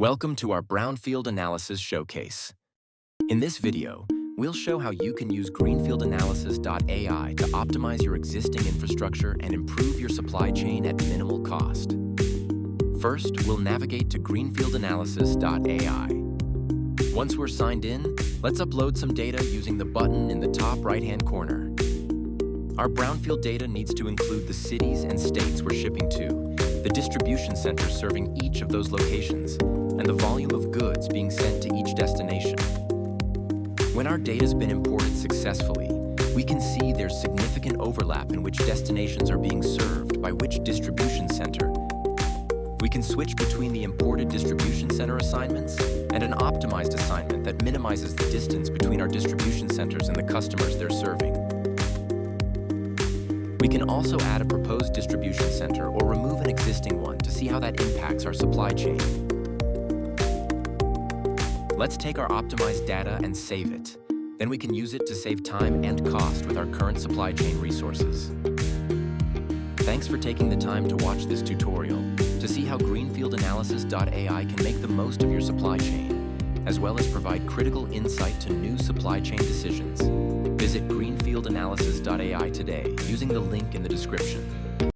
Welcome to our Brownfield Analysis showcase. In this video, we'll show how you can use GreenfieldAnalysis.ai to optimize your existing infrastructure and improve your supply chain at minimal cost. First, we'll navigate to GreenfieldAnalysis.ai. Once we're signed in, let's upload some data using the button in the top right-hand corner. Our Brownfield data needs to include the cities and states we're shipping to, the distribution centers serving each of those locations, and the volume of goods being sent to each destination. When our data's been imported successfully, we can see there's significant overlap in which destinations are being served by which distribution center. We can switch between the imported distribution center assignments and an optimized assignment that minimizes the distance between our distribution centers and the customers they're serving. We can also add a proposed distribution center or remove an existing one to see how that impacts our supply chain. Let's take our optimized data and save it. Then we can use it to save time and cost with our current supply chain resources. Thanks for taking the time to watch this tutorial to see how GreenfieldAnalysis.ai can make the most of your supply chain, as well as provide critical insight to new supply chain decisions. Visit GreenfieldAnalysis.ai today using the link in the description.